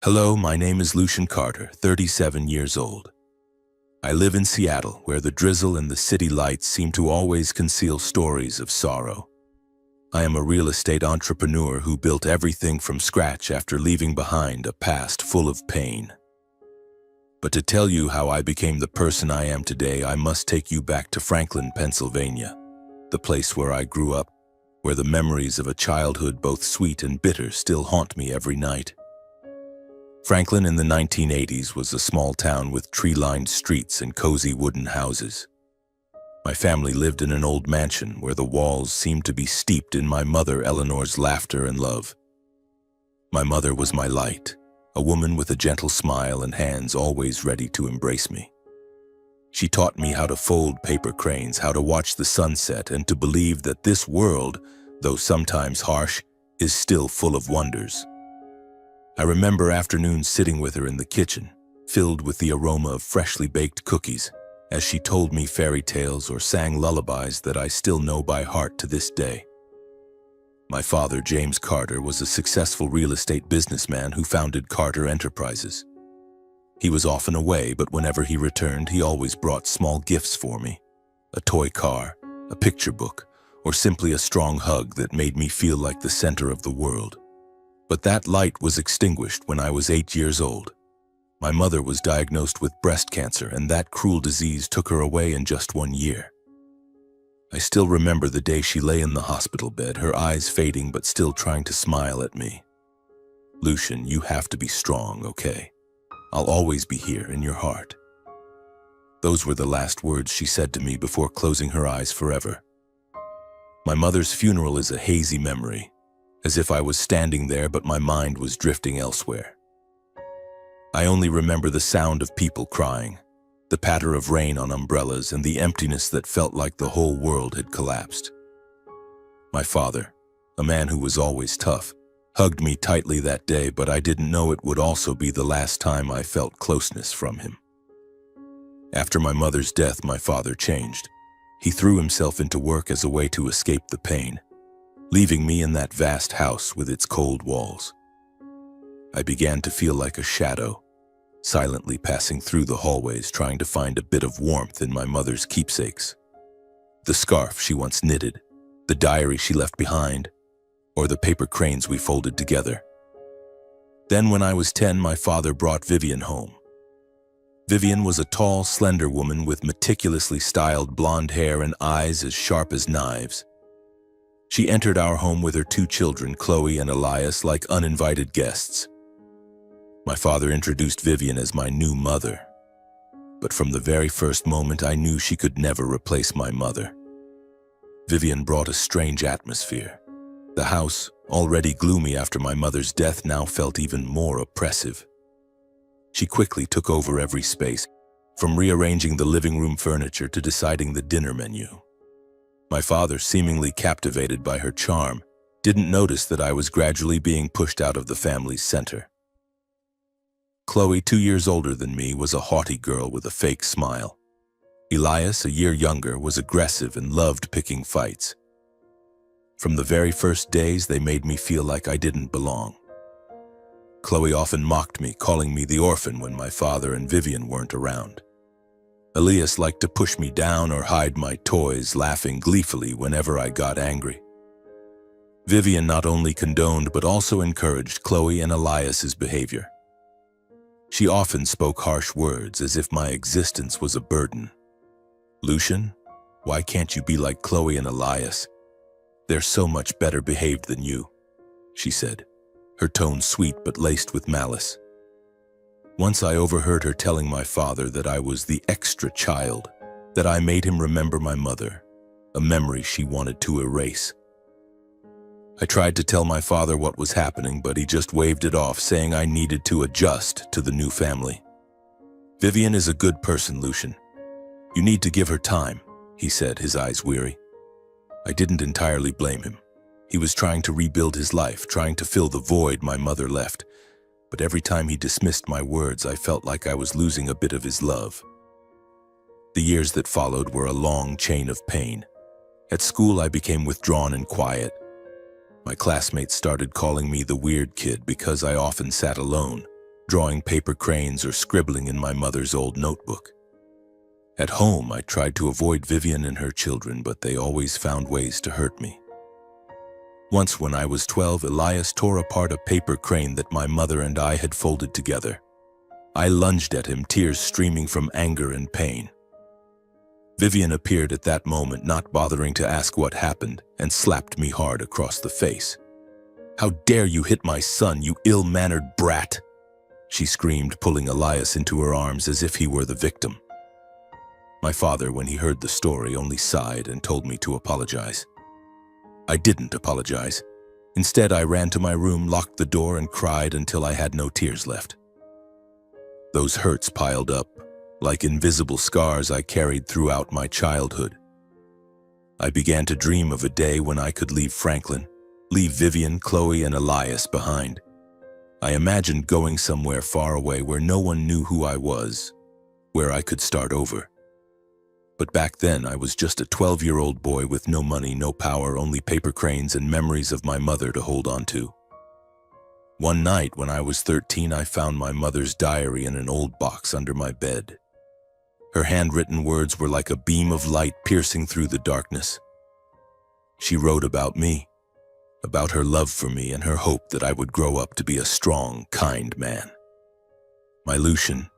Hello, my name is Lucian Carter, 37 years old. I live in Seattle, where the drizzle and the city lights seem to always conceal stories of sorrow. I am a real estate entrepreneur who built everything from scratch after leaving behind a past full of pain. But to tell you how I became the person I am today, I must take you back to Franklin, Pennsylvania, the place where I grew up, where the memories of a childhood both sweet and bitter still haunt me every night. Franklin in the 1980s was a small town with tree-lined streets and cozy wooden houses. My family lived in an old mansion where the walls seemed to be steeped in my mother Eleanor's laughter and love. My mother was my light, a woman with a gentle smile and hands always ready to embrace me. She taught me how to fold paper cranes, how to watch the sunset, and to believe that this world, though sometimes harsh, is still full of wonders. I remember afternoons sitting with her in the kitchen, filled with the aroma of freshly baked cookies, as she told me fairy tales or sang lullabies that I still know by heart to this day. My father, James Carter, was a successful real estate businessman who founded Carter Enterprises. He was often away, but whenever he returned, he always brought small gifts for me: a toy car, a picture book, or simply a strong hug that made me feel like the center of the world. But that light was extinguished when I was 8 years old. My mother was diagnosed with breast cancer, and that cruel disease took her away in just 1 year. I still remember the day she lay in the hospital bed, her eyes fading but still trying to smile at me. "Lucian, you have to be strong, okay? I'll always be here in your heart." Those were the last words she said to me before closing her eyes forever. My mother's funeral is a hazy memory, as if I was standing there but my mind was drifting elsewhere. I only remember the sound of people crying, the patter of rain on umbrellas, and the emptiness that felt like the whole world had collapsed. My father, a man who was always tough, hugged me tightly that day, but I didn't know it would also be the last time I felt closeness from him. After my mother's death, my father changed. He threw himself into work as a way to escape the pain, leaving me in that vast house with its cold walls. I began to feel like a shadow, silently passing through the hallways trying to find a bit of warmth in my mother's keepsakes. The scarf she once knitted, the diary she left behind, or the paper cranes we folded together. Then when I was 10, my father brought Vivian home. Vivian was a tall, slender woman with meticulously styled blonde hair and eyes as sharp as knives. She entered our home with her 2 children, Chloe and Elias, like uninvited guests. My father introduced Vivian as my new mother, but from the very first moment I knew she could never replace my mother. Vivian brought a strange atmosphere. The house, already gloomy after my mother's death, now felt even more oppressive. She quickly took over every space, from rearranging the living room furniture to deciding the dinner menu. My father, seemingly captivated by her charm, didn't notice that I was gradually being pushed out of the family's center. Chloe, 2 years older than me, was a haughty girl with a fake smile. Elias, a year younger, was aggressive and loved picking fights. From the very first days, they made me feel like I didn't belong. Chloe often mocked me, calling me the orphan when my father and Vivian weren't around. Elias liked to push me down or hide my toys, laughing gleefully whenever I got angry. Vivian not only condoned but also encouraged Chloe and Elias's behavior. She often spoke harsh words as if my existence was a burden. "Lucian, why can't you be like Chloe and Elias? They're so much better behaved than you," she said, her tone sweet but laced with malice. Once I overheard her telling my father that I was the extra child, that I made him remember my mother, a memory she wanted to erase. I tried to tell my father what was happening, but he just waved it off, saying I needed to adjust to the new family. "Vivian is a good person, Lucian. You need to give her time," he said, his eyes weary. I didn't entirely blame him. He was trying to rebuild his life, trying to fill the void my mother left. But every time he dismissed my words, I felt like I was losing a bit of his love. The years that followed were a long chain of pain. At school, I became withdrawn and quiet. My classmates started calling me the weird kid because I often sat alone, drawing paper cranes or scribbling in my mother's old notebook. At home, I tried to avoid Vivian and her children, but they always found ways to hurt me. Once when I was 12, Elias tore apart a paper crane that my mother and I had folded together. I lunged at him, tears streaming from anger and pain. Vivian appeared at that moment, not bothering to ask what happened, and slapped me hard across the face. "How dare you hit my son, you ill-mannered brat!" she screamed, pulling Elias into her arms as if he were the victim. My father, when he heard the story, only sighed and told me to apologize. I didn't apologize. Instead, I ran to my room, locked the door, and cried until I had no tears left. Those hurts piled up, like invisible scars I carried throughout my childhood. I began to dream of a day when I could leave Franklin, leave Vivian, Chloe, and Elias behind. I imagined going somewhere far away where no one knew who I was, where I could start over. But back then, I was just a 12-year-old boy with no money, no power, only paper cranes and memories of my mother to hold on to. One night when I was 13, I found my mother's diary in an old box under my bed. Her handwritten words were like a beam of light piercing through the darkness. She wrote about me, about her love for me and her hope that I would grow up to be a strong, kind man. "My Lucian,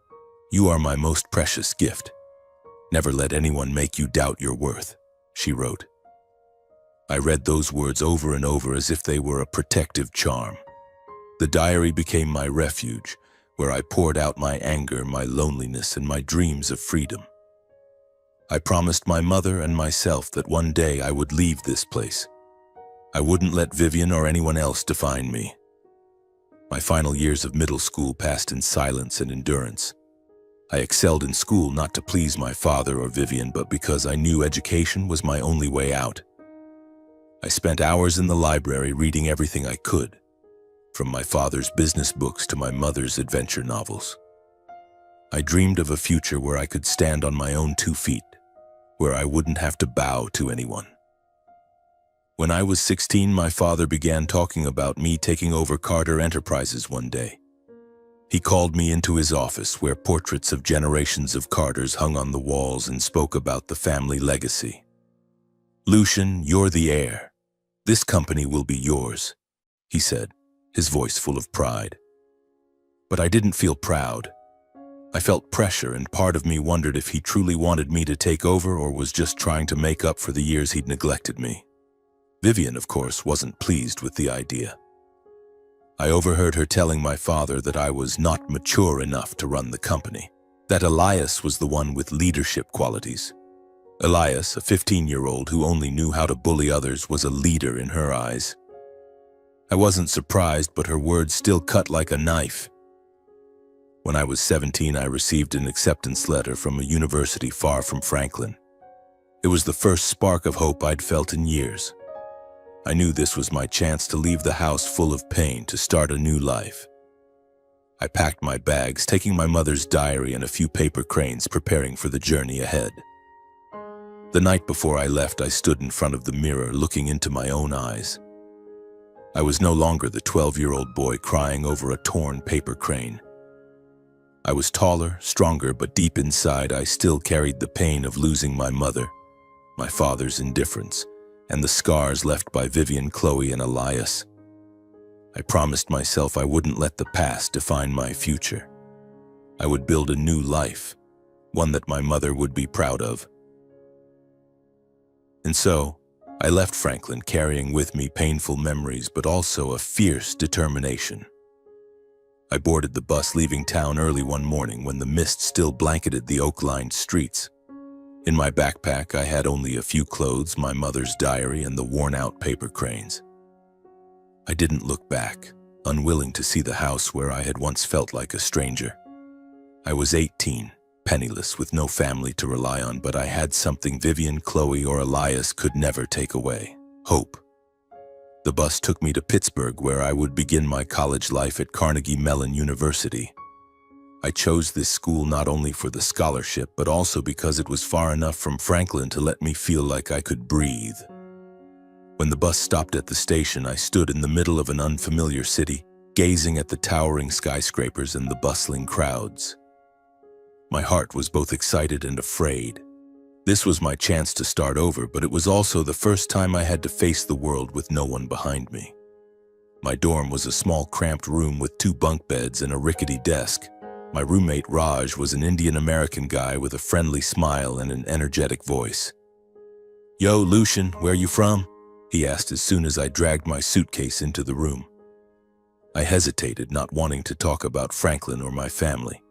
you are my most precious gift. Never let anyone make you doubt your worth," she wrote. I read those words over and over as if they were a protective charm. The diary became my refuge, where I poured out my anger, my loneliness, and my dreams of freedom. I promised my mother and myself that one day I would leave this place. I wouldn't let Vivian or anyone else define me. My final years of middle school passed in silence and endurance. I excelled in school not to please my father or Vivian, but because I knew education was my only way out. I spent hours in the library reading everything I could, from my father's business books to my mother's adventure novels. I dreamed of a future where I could stand on my own 2 feet, where I wouldn't have to bow to anyone. When I was 16, my father began talking about me taking over Carter Enterprises one day. He called me into his office, where portraits of generations of Carters hung on the walls, and spoke about the family legacy. "Lucian, you're the heir. This company will be yours," he said, his voice full of pride. But I didn't feel proud. I felt pressure, and part of me wondered if he truly wanted me to take over or was just trying to make up for the years he'd neglected me. Vivian, of course, wasn't pleased with the idea. I overheard her telling my father that I was not mature enough to run the company, that Elias was the one with leadership qualities. Elias, a 15-year-old who only knew how to bully others, was a leader in her eyes. I wasn't surprised, but her words still cut like a knife. When I was 17, I received an acceptance letter from a university far from Franklin. It was the first spark of hope I'd felt in years. I knew this was my chance to leave the house full of pain, to start a new life. I packed my bags, taking my mother's diary and a few paper cranes, preparing for the journey ahead. The night before I left, I stood in front of the mirror, looking into my own eyes. I was no longer the 12-year-old boy crying over a torn paper crane. I was taller, stronger, but deep inside I still carried the pain of losing my mother, my father's indifference, and the scars left by Vivian, Chloe, and Elias. I promised myself I wouldn't let the past define my future. I would build a new life, one that my mother would be proud of. And so, I left Franklin, carrying with me painful memories, but also a fierce determination. I boarded the bus, leaving town early one morning when the mist still blanketed the oak-lined streets. In my backpack, I had only a few clothes, my mother's diary, and the worn-out paper cranes. I didn't look back, unwilling to see the house where I had once felt like a stranger. I was 18, penniless, with no family to rely on, but I had something Vivian, Chloe, or Elias could never take away: hope. The bus took me to Pittsburgh, where I would begin my college life at Carnegie Mellon University. I chose this school not only for the scholarship, but also because it was far enough from Franklin to let me feel like I could breathe. When the bus stopped at the station, I stood in the middle of an unfamiliar city, gazing at the towering skyscrapers and the bustling crowds. My heart was both excited and afraid. This was my chance to start over, but it was also the first time I had to face the world with no one behind me. My dorm was a small, cramped room with 2 bunk beds and a rickety desk. My roommate Raj was an Indian-American guy with a friendly smile and an energetic voice. "Yo, Lucian, where you from?" he asked as soon as I dragged my suitcase into the room. I hesitated, not wanting to talk about Franklin or my family.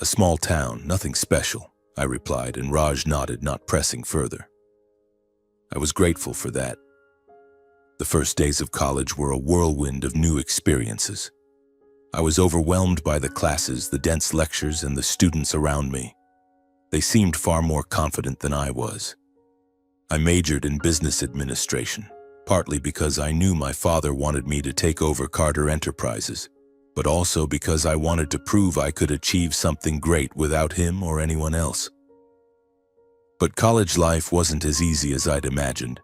"A small town, nothing special," I replied, and Raj nodded, not pressing further. I was grateful for that. The first days of college were a whirlwind of new experiences. I was overwhelmed by the classes, the dense lectures, and the students around me. They seemed far more confident than I was. I majored in business administration, partly because I knew my father wanted me to take over Carter Enterprises, but also because I wanted to prove I could achieve something great without him or anyone else. But college life wasn't as easy as I'd imagined.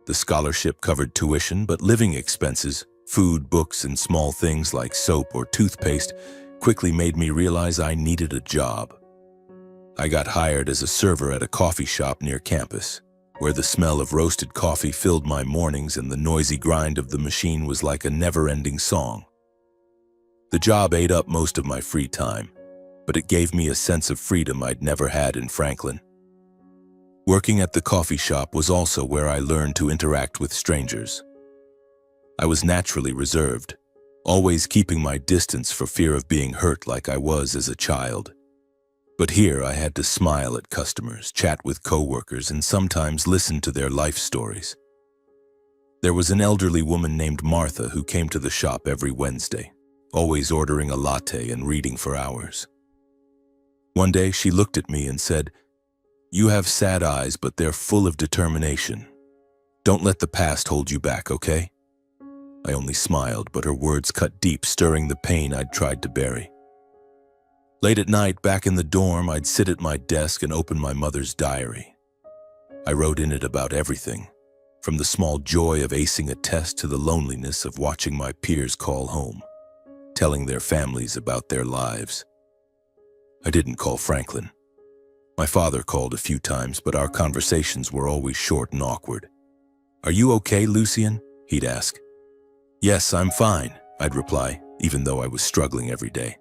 The scholarship covered tuition, but living expenses, food, books, and small things like soap or toothpaste quickly made me realize I needed a job. I got hired as a server at a coffee shop near campus, where the smell of roasted coffee filled my mornings and the noisy grind of the machine was like a never-ending song. The job ate up most of my free time, but it gave me a sense of freedom I'd never had in Franklin. Working at the coffee shop was also where I learned to interact with strangers. I was naturally reserved, always keeping my distance for fear of being hurt like I was as a child. But here I had to smile at customers, chat with coworkers, and sometimes listen to their life stories. There was an elderly woman named Martha who came to the shop every Wednesday, always ordering a latte and reading for hours. One day she looked at me and said, "You have sad eyes, but they're full of determination. Don't let the past hold you back, okay?" I only smiled, but her words cut deep, stirring the pain I'd tried to bury. Late at night, back in the dorm, I'd sit at my desk and open my mother's diary. I wrote in it about everything, from the small joy of acing a test to the loneliness of watching my peers call home, telling their families about their lives. I didn't call Franklin. My father called a few times, but our conversations were always short and awkward. "Are you okay, Lucian?" he'd ask. "Yes, I'm fine," I'd reply, even though I was struggling every day.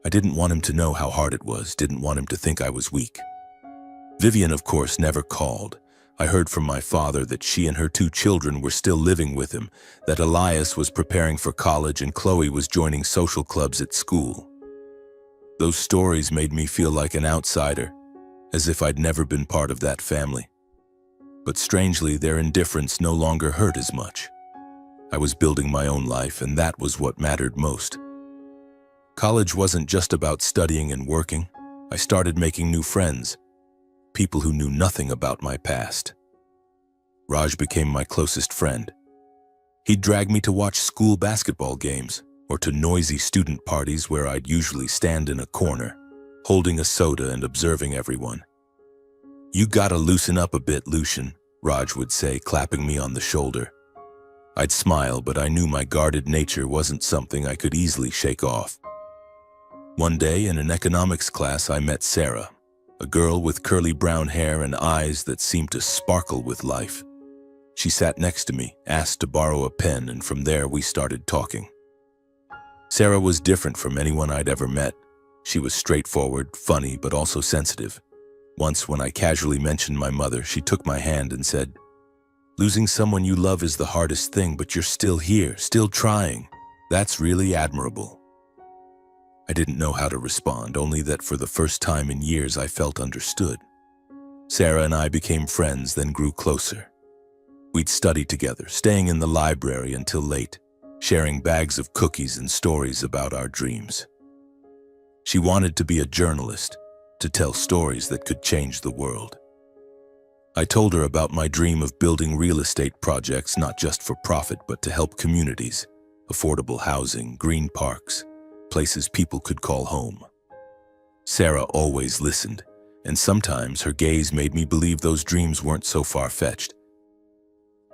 I didn't want him to know how hard it was, didn't want him to think I was weak. Vivian, of course, never called. I heard from my father that she and her 2 children were still living with him, that Elias was preparing for college and Chloe was joining social clubs at school. Those stories made me feel like an outsider, as if I'd never been part of that family. But strangely, their indifference no longer hurt as much. I was building my own life, and that was what mattered most. College wasn't just about studying and working. I started making new friends, people who knew nothing about my past. Raj became my closest friend. He'd drag me to watch school basketball games or to noisy student parties where I'd usually stand in a corner, holding a soda and observing everyone. "You gotta loosen up a bit, Lucian," Raj would say, clapping me on the shoulder. I'd smile, but I knew my guarded nature wasn't something I could easily shake off. One day in an economics class, I met Sarah, a girl with curly brown hair and eyes that seemed to sparkle with life. She sat next to me, asked to borrow a pen, and from there we started talking. Sarah was different from anyone I'd ever met. She was straightforward, funny, but also sensitive. Once, when I casually mentioned my mother, she took my hand and said, "Losing someone you love is the hardest thing, but you're still here, still trying. That's really admirable." I didn't know how to respond, only that for the first time in years I felt understood. Sarah and I became friends, then grew closer. We'd study together, staying in the library until late, sharing bags of cookies and stories about our dreams. She wanted to be a journalist, to tell stories that could change the world. I told her about my dream of building real estate projects not just for profit but to help communities, affordable housing, green parks, places people could call home. Sarah always listened, and sometimes her gaze made me believe those dreams weren't so far-fetched.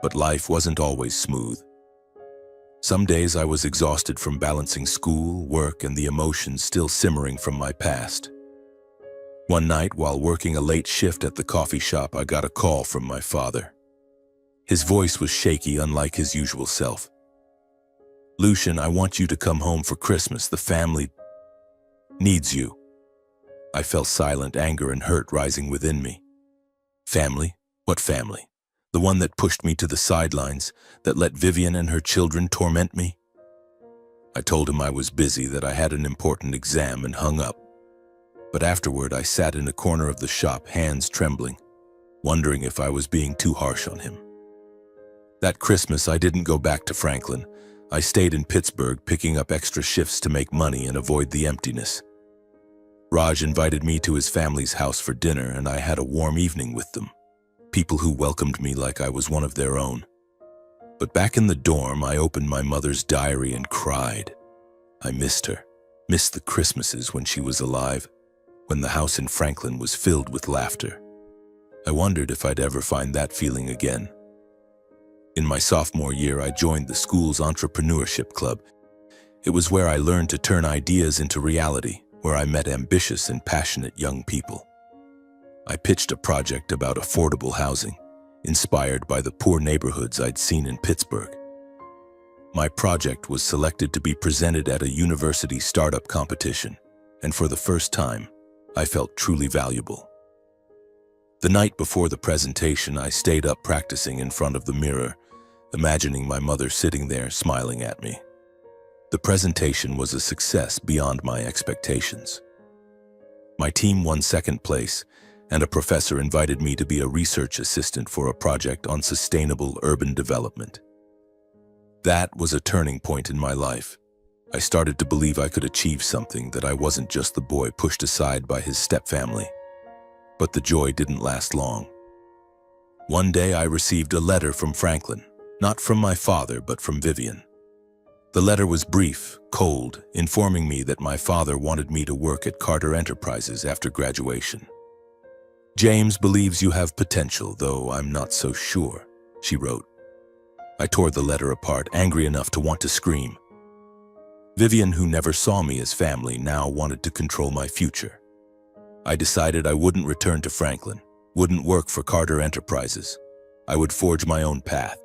But life wasn't always smooth. Some days I was exhausted from balancing school, work, and the emotions still simmering from my past. One night, while working a late shift at the coffee shop, I got a call from my father. His voice was shaky, unlike his usual self. "Lucian, I want you to come home for Christmas. The family needs you." I felt silent anger and hurt rising within me. Family? What family? The one that pushed me to the sidelines, that let Vivian and her children torment me? I told him I was busy, that I had an important exam, and hung up. But afterward, I sat in a corner of the shop, hands trembling, wondering if I was being too harsh on him. That Christmas, I didn't go back to Franklin. I stayed in Pittsburgh, picking up extra shifts to make money and avoid the emptiness. Raj invited me to his family's house for dinner, and I had a warm evening with them. People who welcomed me like I was one of their own. But back in the dorm, I opened my mother's diary and cried. I missed her, missed the Christmases when she was alive, when the house in Franklin was filled with laughter. I wondered if I'd ever find that feeling again. In my sophomore year, I joined the school's entrepreneurship club. It was where I learned to turn ideas into reality, where I met ambitious and passionate young people. I pitched a project about affordable housing, inspired by the poor neighborhoods I'd seen in Pittsburgh. My project was selected to be presented at a university startup competition, and for the first time, I felt truly valuable. The night before the presentation, I stayed up practicing in front of the mirror, imagining my mother sitting there smiling at me. The presentation was a success beyond my expectations. My team won second place, and a professor invited me to be a research assistant for a project on sustainable urban development. That was a turning point in my life. I started to believe I could achieve something, that I wasn't just the boy pushed aside by his stepfamily. But the joy didn't last long. One day I received a letter from Franklin, not from my father, but from Vivian. The letter was brief, cold, informing me that my father wanted me to work at Carter Enterprises after graduation. "James believes you have potential, though I'm not so sure," she wrote. I tore the letter apart, angry enough to want to scream. Vivian, who never saw me as family, now wanted to control my future. I decided I wouldn't return to Franklin, wouldn't work for Carter Enterprises. I would forge my own path.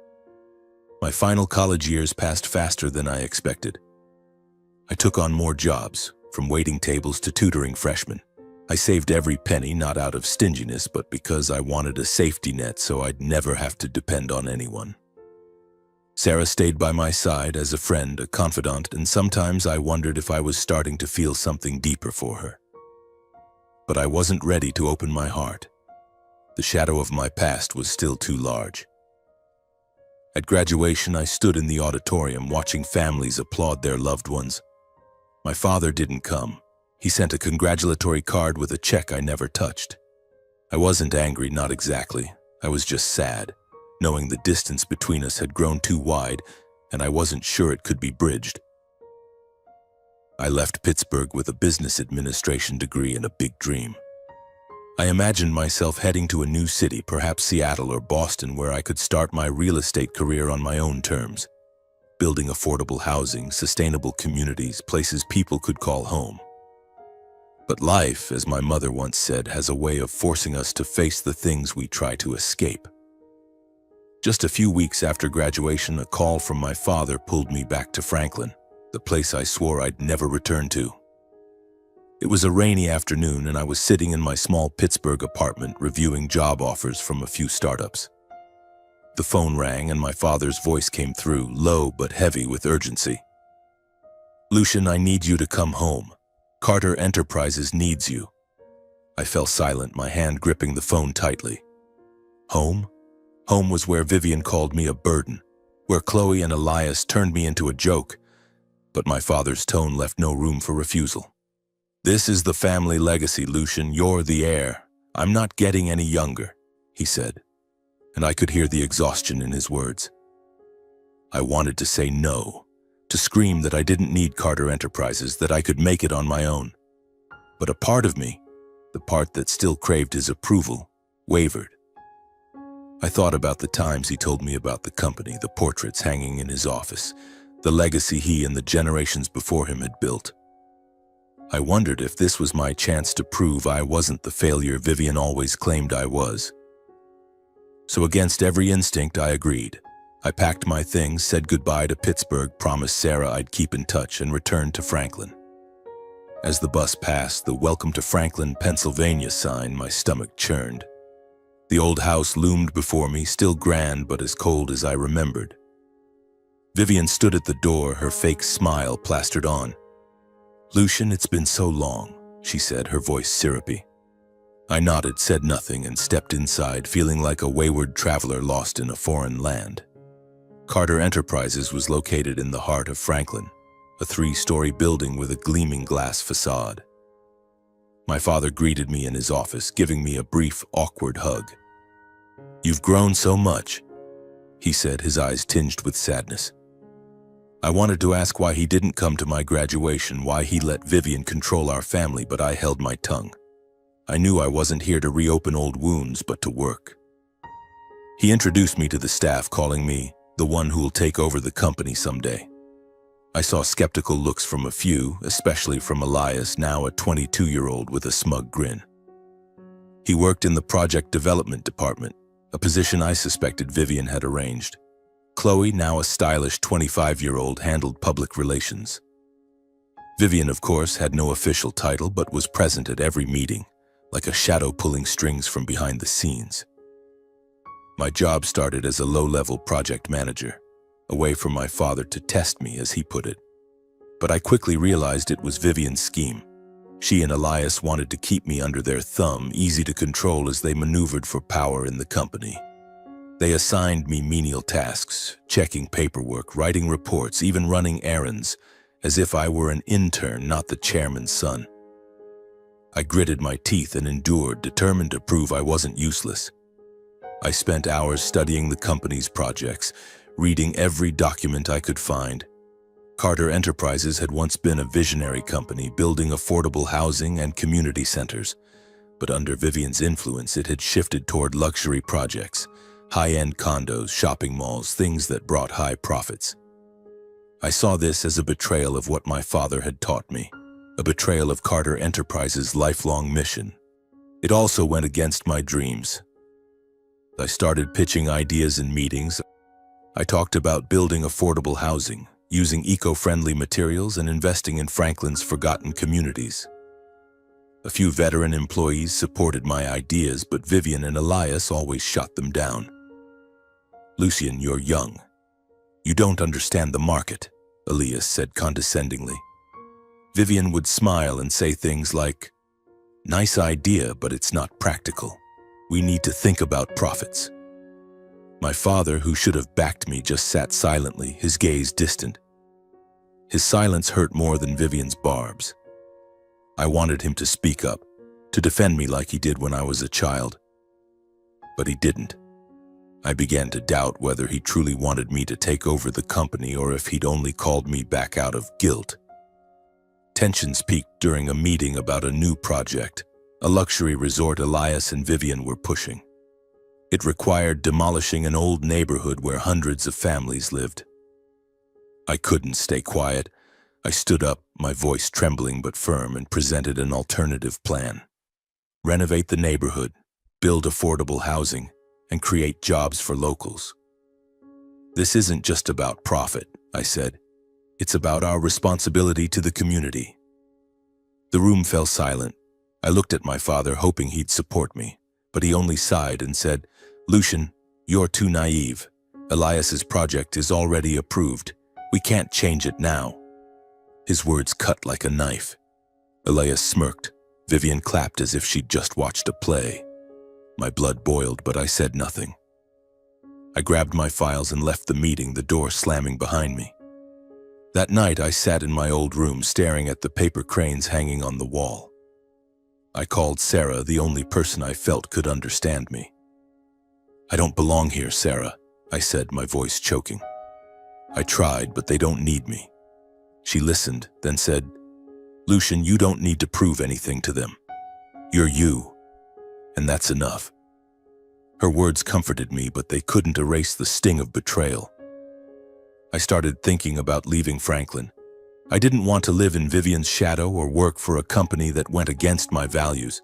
My final college years passed faster than I expected. I took on more jobs, from waiting tables to tutoring freshmen. I saved every penny, not out of stinginess, but because I wanted a safety net so I'd never have to depend on anyone. Sarah stayed by my side as a friend, a confidant, and sometimes I wondered if I was starting to feel something deeper for her. But I wasn't ready to open my heart. The shadow of my past was still too large. At graduation, I stood in the auditorium watching families applaud their loved ones. My father didn't come. He sent a congratulatory card with a check I never touched. I wasn't angry, not exactly. I was just sad, knowing the distance between us had grown too wide, and I wasn't sure it could be bridged. I left Pittsburgh with a business administration degree and a big dream. I imagined myself heading to a new city, perhaps Seattle or Boston, where I could start my real estate career on my own terms, building affordable housing, sustainable communities, places people could call home. But life, as my mother once said, has a way of forcing us to face the things we try to escape. Just a few weeks after graduation, a call from my father pulled me back to Franklin, the place I swore I'd never return to. It was a rainy afternoon, and I was sitting in my small Pittsburgh apartment reviewing job offers from a few startups. The phone rang, and my father's voice came through, low but heavy with urgency. "Lucian, I need you to come home. Carter Enterprises needs you." I fell silent, my hand gripping the phone tightly. Home? Home was where Vivian called me a burden, where Chloe and Elias turned me into a joke, but my father's tone left no room for refusal. "This is the family legacy, Lucian. You're the heir. I'm not getting any younger," he said, and I could hear the exhaustion in his words. I wanted to say no, to scream that I didn't need Carter Enterprises, that I could make it on my own. But a part of me, the part that still craved his approval, wavered. I thought about the times he told me about the company, the portraits hanging in his office, the legacy he and the generations before him had built. I wondered if this was my chance to prove I wasn't the failure Vivian always claimed I was. So against every instinct, I agreed. I packed my things, said goodbye to Pittsburgh, promised Sarah I'd keep in touch, and returned to Franklin. As the bus passed the "Welcome to Franklin, Pennsylvania" sign, my stomach churned. The old house loomed before me, still grand but as cold as I remembered. Vivian stood at the door, her fake smile plastered on. "Lucian, it's been so long," she said, her voice syrupy. I nodded, said nothing, and stepped inside, feeling like a wayward traveler lost in a foreign land. Carter Enterprises was located in the heart of Franklin, a 3-story building with a gleaming glass facade. My father greeted me in his office, giving me a brief, awkward hug. "You've grown so much," he said, his eyes tinged with sadness. I wanted to ask why he didn't come to my graduation, why he let Vivian control our family, but I held my tongue. I knew I wasn't here to reopen old wounds, but to work. He introduced me to the staff, calling me the one who'll take over the company someday. I saw skeptical looks from a few, especially from Elias, now a 22-year-old with a smug grin. He worked in the project development department, a position I suspected Vivian had arranged. Chloe, now a stylish 25-year-old, handled public relations. Vivian, of course, had no official title but was present at every meeting, like a shadow pulling strings from behind the scenes. My job started as a low-level project manager, a way for my father to test me, as he put it. But I quickly realized it was Vivian's scheme. She and Elias wanted to keep me under their thumb, easy to control as they maneuvered for power in the company. They assigned me menial tasks, checking paperwork, writing reports, even running errands, as if I were an intern, not the chairman's son. I gritted my teeth and endured, determined to prove I wasn't useless. I spent hours studying the company's projects, reading every document I could find. Carter Enterprises had once been a visionary company, building affordable housing and community centers. But under Vivian's influence, it had shifted toward luxury projects, high-end condos, shopping malls, things that brought high profits. I saw this as a betrayal of what my father had taught me, a betrayal of Carter Enterprises' lifelong mission. It also went against my dreams. I started pitching ideas in meetings. I talked about building affordable housing, using eco-friendly materials, and investing in Franklin's forgotten communities. A few veteran employees supported my ideas, but Vivian and Elias always shot them down. "Lucian, you're young. You don't understand the market," Elias said condescendingly. Vivian would smile and say things like, "Nice idea, but it's not practical. We need to think about profits." My father, who should have backed me, just sat silently, his gaze distant. His silence hurt more than Vivian's barbs. I wanted him to speak up, to defend me like he did when I was a child. But he didn't. I began to doubt whether he truly wanted me to take over the company or if he'd only called me back out of guilt. Tensions peaked during a meeting about a new project, a luxury resort Elias and Vivian were pushing. It required demolishing an old neighborhood where hundreds of families lived. I couldn't stay quiet. I stood up, my voice trembling but firm, and presented an alternative plan. Renovate the neighborhood, build affordable housing, and create jobs for locals. "This isn't just about profit," I said. "It's about our responsibility to the community." The room fell silent. I looked at my father, hoping he'd support me, but he only sighed and said, "Lucian, you're too naive. Elias's project is already approved. We can't change it now." His words cut like a knife. Elias smirked. Vivian clapped as if she'd just watched a play. My blood boiled, but I said nothing. I grabbed my files and left the meeting, the door slamming behind me. That night, I sat in my old room staring at the paper cranes hanging on the wall. I called Sarah, the only person I felt could understand me. "I don't belong here, Sarah," I said, my voice choking. "I tried, but they don't need me." She listened, then said, "Lucian, you don't need to prove anything to them. You're you. And that's enough." Her words comforted me, but they couldn't erase the sting of betrayal. I started thinking about leaving Franklin. I didn't want to live in Vivian's shadow or work for a company that went against my values.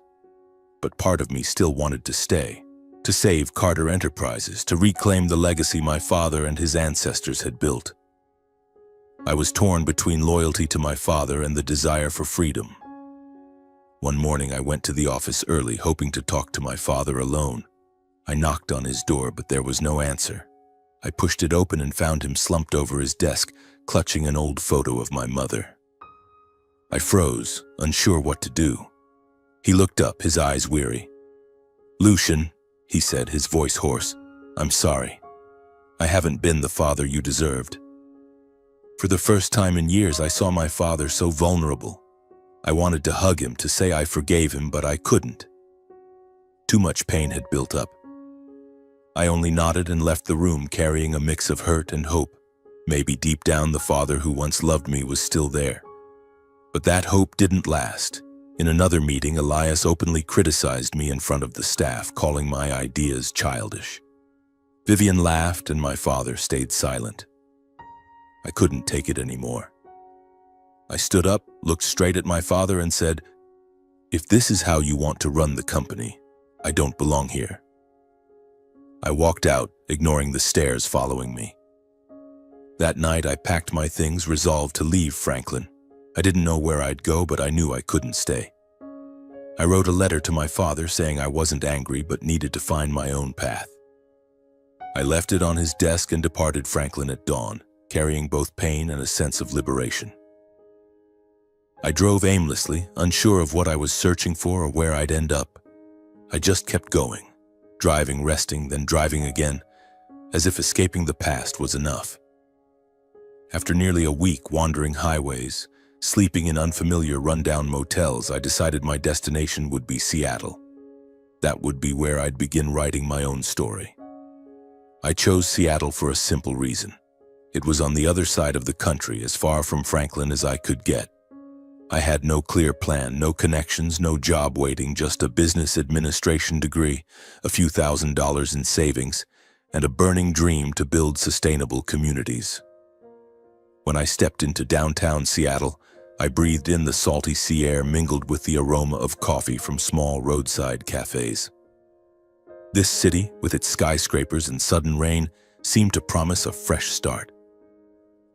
But part of me still wanted to stay, to save Carter Enterprises, to reclaim the legacy my father and his ancestors had built. I was torn between loyalty to my father and the desire for freedom. One morning I went to the office early, hoping to talk to my father alone. I knocked on his door, but there was no answer. I pushed it open and found him slumped over his desk, clutching an old photo of my mother. I froze, unsure what to do. He looked up, his eyes weary. "Lucian," he said, his voice hoarse, "I'm sorry. I haven't been the father you deserved." For the first time in years, I saw my father so vulnerable. I wanted to hug him, to say I forgave him, but I couldn't. Too much pain had built up. I only nodded and left the room, carrying a mix of hurt and hope. Maybe deep down the father who once loved me was still there. But that hope didn't last. In another meeting, Elias openly criticized me in front of the staff, calling my ideas childish. Vivian laughed and my father stayed silent. I couldn't take it anymore. I stood up, looked straight at my father and said, "If this is how you want to run the company, I don't belong here." I walked out, ignoring the stares following me. That night I packed my things, resolved to leave Franklin. I didn't know where I'd go, but I knew I couldn't stay. I wrote a letter to my father saying I wasn't angry but needed to find my own path. I left it on his desk and departed Franklin at dawn, carrying both pain and a sense of liberation. I drove aimlessly, unsure of what I was searching for or where I'd end up. I just kept going, driving, resting, then driving again, as if escaping the past was enough. After nearly a week wandering highways, sleeping in unfamiliar rundown motels, I decided my destination would be Seattle. That would be where I'd begin writing my own story. I chose Seattle for a simple reason. It was on the other side of the country, as far from Franklin as I could get. I had no clear plan, no connections, no job waiting, just a business administration degree, a few $1,000s in savings, and a burning dream to build sustainable communities. When I stepped into downtown Seattle, I breathed in the salty sea air mingled with the aroma of coffee from small roadside cafes. This city, with its skyscrapers and sudden rain, seemed to promise a fresh start.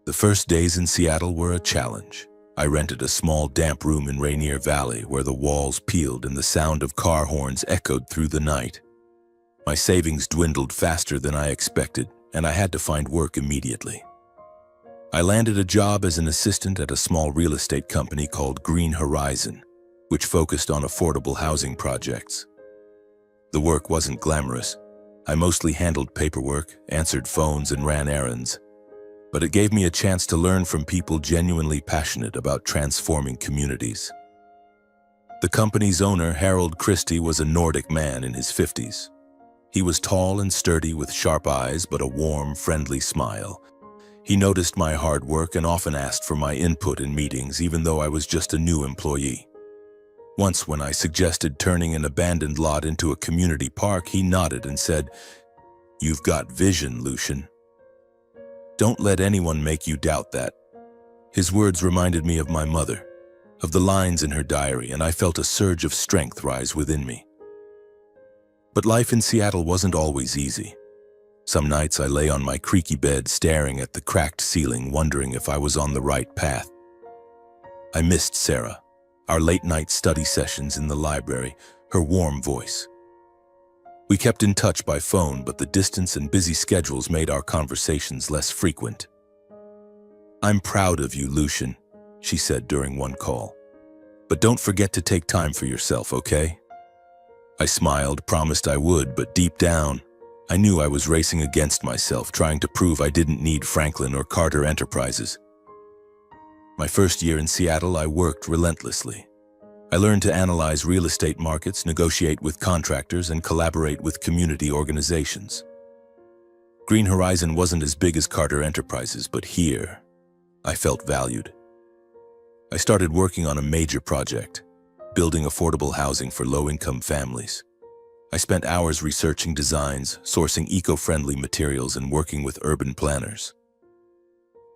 The first days in Seattle were a challenge. I rented a small damp room in Rainier Valley where the walls peeled and the sound of car horns echoed through the night. My savings dwindled faster than I expected, and I had to find work immediately. I landed a job as an assistant at a small real estate company called Green Horizon, which focused on affordable housing projects. The work wasn't glamorous. I mostly handled paperwork, answered phones, and ran errands. But it gave me a chance to learn from people genuinely passionate about transforming communities. The company's owner, Harold Christie, was a Nordic man in his 50s. He was tall and sturdy with sharp eyes but a warm, friendly smile. He noticed my hard work and often asked for my input in meetings, even though I was just a new employee. Once, when I suggested turning an abandoned lot into a community park, he nodded and said, "You've got vision, Lucian. Don't let anyone make you doubt that." His words reminded me of my mother, of the lines in her diary, and I felt a surge of strength rise within me. But life in Seattle wasn't always easy. Some nights I lay on my creaky bed staring at the cracked ceiling, wondering if I was on the right path. I missed Sarah, our late-night study sessions in the library, her warm voice. We kept in touch by phone, but the distance and busy schedules made our conversations less frequent. "I'm proud of you, Lucian," she said during one call. "But don't forget to take time for yourself, okay?" I smiled, promised I would, but deep down, I knew I was racing against myself, trying to prove I didn't need Franklin or Carter Enterprises. My first year in Seattle, I worked relentlessly. I learned to analyze real estate markets, negotiate with contractors, and collaborate with community organizations. Green Horizon wasn't as big as Carter Enterprises, but here, I felt valued. I started working on a major project, building affordable housing for low-income families. I spent hours researching designs, sourcing eco-friendly materials, and working with urban planners.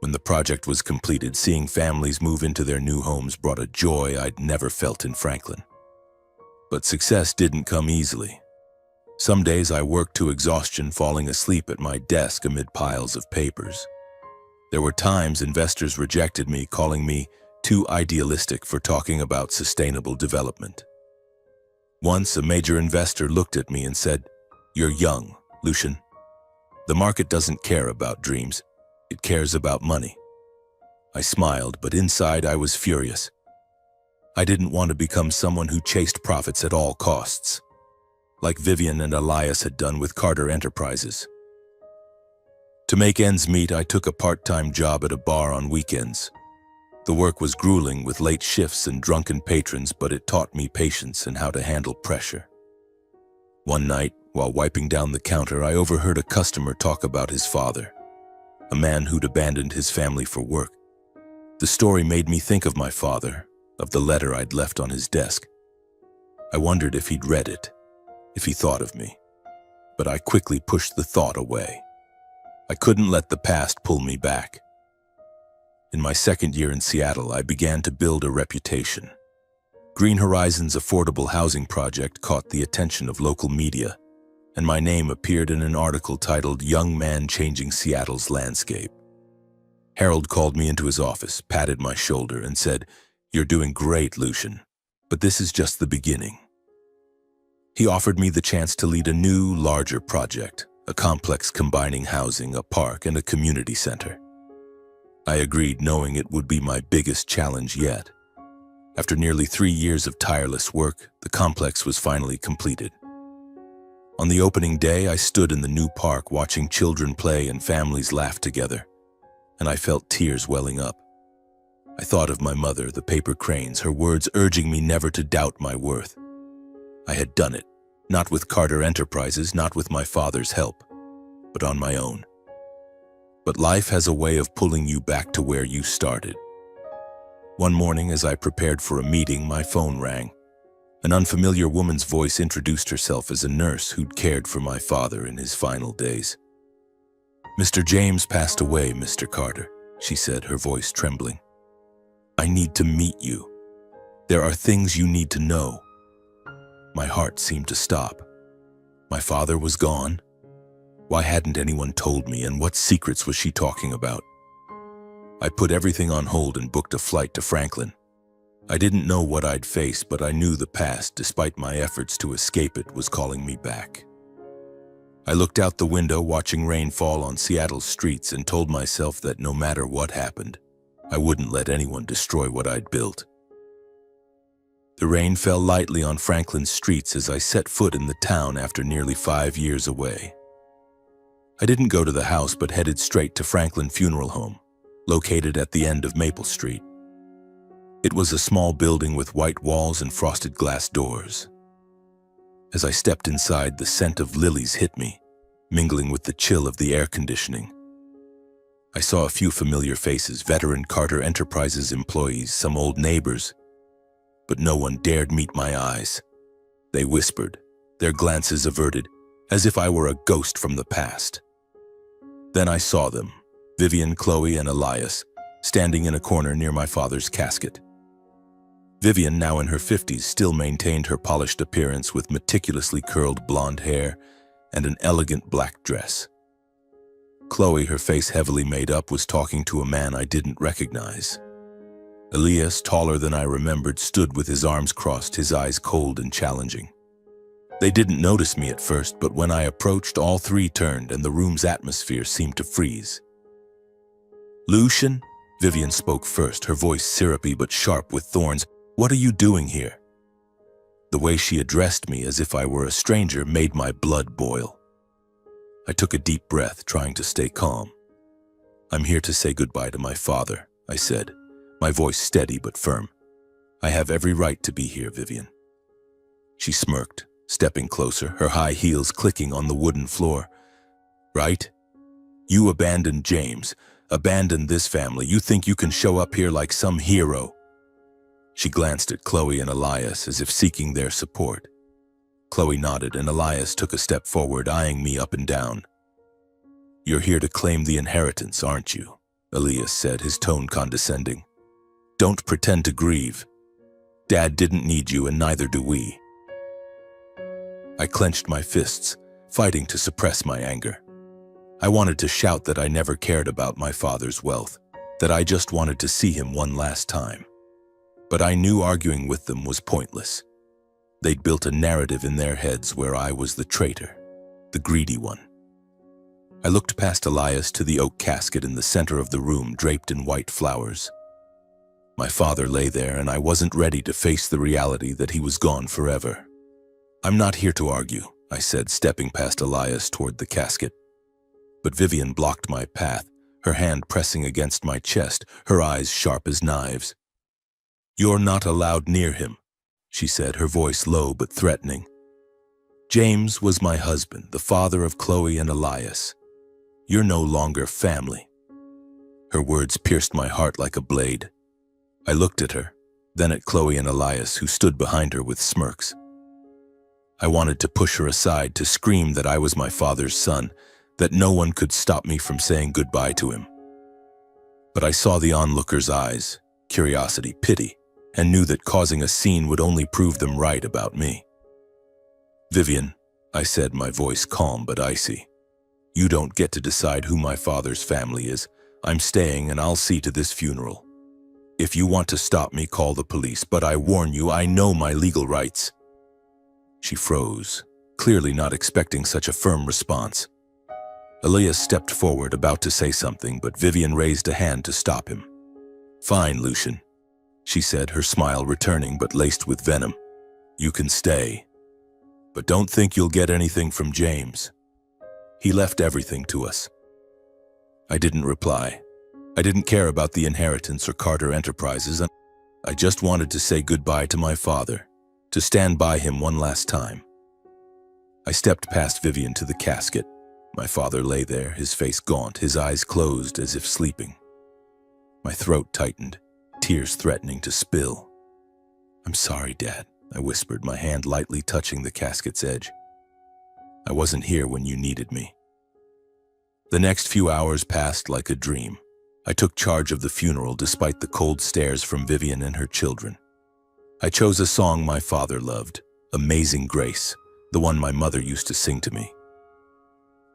When the project was completed, seeing families move into their new homes brought a joy I'd never felt in Franklin. But success didn't come easily. Some days I worked to exhaustion, falling asleep at my desk amid piles of papers. There were times investors rejected me, calling me too idealistic for talking about sustainable development. Once, a major investor looked at me and said, "You're young, Lucian. The market doesn't care about dreams. It cares about money." I smiled, but inside I was furious. I didn't want to become someone who chased profits at all costs, like Vivian and Elias had done with Carter Enterprises. To make ends meet, I took a part-time job at a bar on weekends. The work was grueling with late shifts and drunken patrons, but it taught me patience and how to handle pressure. One night, while wiping down the counter, I overheard a customer talk about his father, a man who'd abandoned his family for work. The story made me think of my father, of the letter I'd left on his desk. I wondered if he'd read it, if he thought of me, but I quickly pushed the thought away. I couldn't let the past pull me back. In my second year in Seattle, I began to build a reputation. Green Horizons' affordable housing project caught the attention of local media, and my name appeared in an article titled "Young Man Changing Seattle's Landscape." Harold called me into his office, patted my shoulder, and said, "You're doing great, Lucian, but this is just the beginning." He offered me the chance to lead a new, larger project, a complex combining housing, a park, and a community center. I agreed, knowing it would be my biggest challenge yet. After nearly 3 years of tireless work, the complex was finally completed. On the opening day, I stood in the new park watching children play and families laugh together, and I felt tears welling up. I thought of my mother, the paper cranes, her words urging me never to doubt my worth. I had done it, not with Carter Enterprises, not with my father's help, but on my own. But life has a way of pulling you back to where you started. One morning, as I prepared for a meeting, my phone rang. An unfamiliar woman's voice introduced herself as a nurse who'd cared for my father in his final days. "Mr. James passed away, Mr. Carter," she said, her voice trembling. "I need to meet you. There are things you need to know." My heart seemed to stop. My father was gone. Why hadn't anyone told me, and what secrets was she talking about? I put everything on hold and booked a flight to Franklin. I didn't know what I'd face, but I knew the past, despite my efforts to escape it, was calling me back. I looked out the window, watching rain fall on Seattle's streets, and told myself that no matter what happened, I wouldn't let anyone destroy what I'd built. The rain fell lightly on Franklin's streets as I set foot in the town after nearly 5 years away. I didn't go to the house, but headed straight to Franklin Funeral Home, located at the end of Maple Street. It was a small building with white walls and frosted glass doors. As I stepped inside, the scent of lilies hit me, mingling with the chill of the air conditioning. I saw a few familiar faces, veteran Carter Enterprises employees, some old neighbors, but no one dared meet my eyes. They whispered, their glances averted, as if I were a ghost from the past. Then I saw them, Vivian, Chloe, and Elias, standing in a corner near my father's casket. Vivian, now in her 50s, still maintained her polished appearance with meticulously curled blonde hair and an elegant black dress. Chloe, her face heavily made up, was talking to a man I didn't recognize. Elias, taller than I remembered, stood with his arms crossed, his eyes cold and challenging. They didn't notice me at first, but when I approached, all three turned and the room's atmosphere seemed to freeze. "Lucian?" Vivian spoke first, her voice syrupy but sharp with thorns. "What are you doing here?" The way she addressed me, as if I were a stranger, made my blood boil. I took a deep breath, trying to stay calm. "I'm here to say goodbye to my father," I said, my voice steady but firm. "I have every right to be here, Vivian." She smirked, stepping closer, her high heels clicking on the wooden floor. "Right? You abandoned James, abandoned this family. You think you can show up here like some hero?" She glanced at Chloe and Elias as if seeking their support. Chloe nodded and Elias took a step forward, eyeing me up and down. "You're here to claim the inheritance, aren't you?" Elias said, his tone condescending. Don't pretend to grieve. Dad didn't need you and neither do we. I clenched my fists, fighting to suppress my anger. I wanted to shout that I never cared about my father's wealth, that I just wanted to see him one last time. But I knew arguing with them was pointless. They'd built a narrative in their heads where I was the traitor, the greedy one. I looked past Elias to the oak casket in the center of the room draped in white flowers. My father lay there and I wasn't ready to face the reality that he was gone forever. I'm not here to argue, I said, stepping past Elias toward the casket. But Vivian blocked my path, her hand pressing against my chest, her eyes sharp as knives. You're not allowed near him, she said, her voice low but threatening. James was my husband, the father of Chloe and Elias. You're no longer family. Her words pierced my heart like a blade. I looked at her, then at Chloe and Elias, who stood behind her with smirks. I wanted to push her aside, to scream that I was my father's son, that no one could stop me from saying goodbye to him. But I saw the onlookers' eyes, curiosity, pity, and knew that causing a scene would only prove them right about me. Vivian, I said, my voice calm but icy. You don't get to decide who my father's family is. I'm staying and I'll see to this funeral. If you want to stop me, call the police, but I warn you, I know my legal rights. She froze, clearly not expecting such a firm response. Elias stepped forward, about to say something, but Vivian raised a hand to stop him. Fine, Lucian, she said, her smile returning but laced with venom. You can stay. But don't think you'll get anything from James. He left everything to us. I didn't reply. I didn't care about the inheritance or Carter Enterprises. I just wanted to say goodbye to my father, to stand by him one last time. I stepped past Vivian to the casket. My father lay there, his face gaunt, his eyes closed as if sleeping. My throat tightened, tears threatening to spill. I'm sorry, Dad, I whispered, my hand lightly touching the casket's edge. I wasn't here when you needed me. The next few hours passed like a dream. I took charge of the funeral despite the cold stares from Vivian and her children. I chose a song my father loved, Amazing Grace, the one my mother used to sing to me.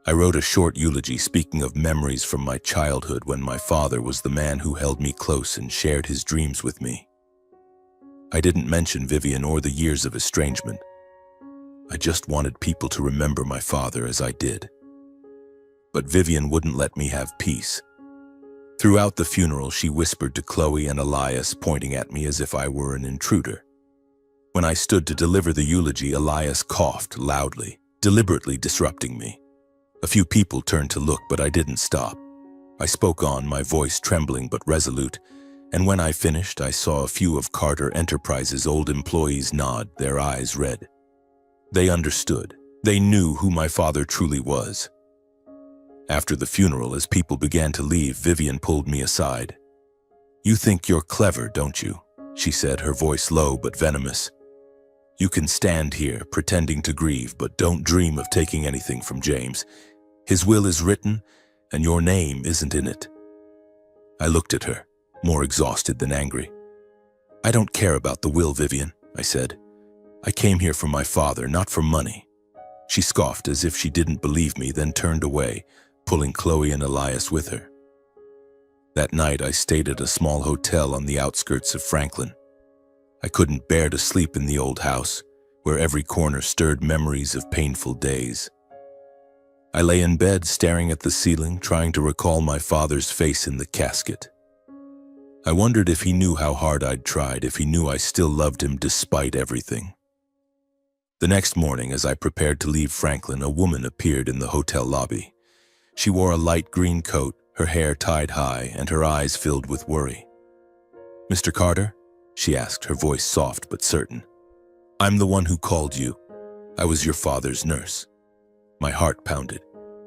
I wrote a short eulogy speaking of memories from my childhood when my father was the man who held me close and shared his dreams with me. I didn't mention Vivian or the years of estrangement. I just wanted people to remember my father as I did. But Vivian wouldn't let me have peace. Throughout the funeral, she whispered to Chloe and Elias, pointing at me as if I were an intruder. When I stood to deliver the eulogy, Elias coughed loudly, deliberately disrupting me. A few people turned to look, but I didn't stop. I spoke on, my voice trembling but resolute, and when I finished, I saw a few of Carter Enterprises' old employees nod, their eyes red. They understood. They knew who my father truly was. After the funeral, as people began to leave, Vivian pulled me aside. You think you're clever, don't you? She said, her voice low but venomous. You can stand here, pretending to grieve, but don't dream of taking anything from James. His will is written, and your name isn't in it. I looked at her, more exhausted than angry. I don't care about the will, Vivian, I said. I came here for my father, not for money. She scoffed as if she didn't believe me, then turned away, pulling Chloe and Elias with her. That night, I stayed at a small hotel on the outskirts of Franklin. I couldn't bear to sleep in the old house, where every corner stirred memories of painful days. I lay in bed, staring at the ceiling, trying to recall my father's face in the casket. I wondered if he knew how hard I'd tried, if he knew I still loved him despite everything. The next morning, as I prepared to leave Franklin, a woman appeared in the hotel lobby. She wore a light green coat, her hair tied high, and her eyes filled with worry. Mr. Carter? She asked, her voice soft but certain. I'm the one who called you. I was your father's nurse. My heart pounded.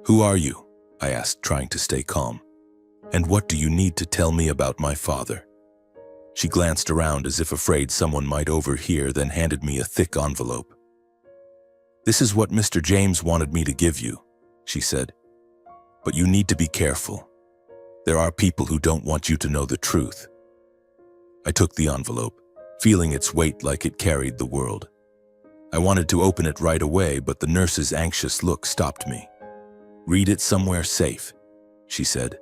Who are you? I asked, trying to stay calm. And what do you need to tell me about my father? She glanced around as if afraid someone might overhear, then handed me a thick envelope. This is what Mr. James wanted me to give you, she said. But you need to be careful. There are people who don't want you to know the truth. I took the envelope, feeling its weight like it carried the world. I wanted to open it right away, but the nurse's anxious look stopped me. "Read it somewhere safe," she said,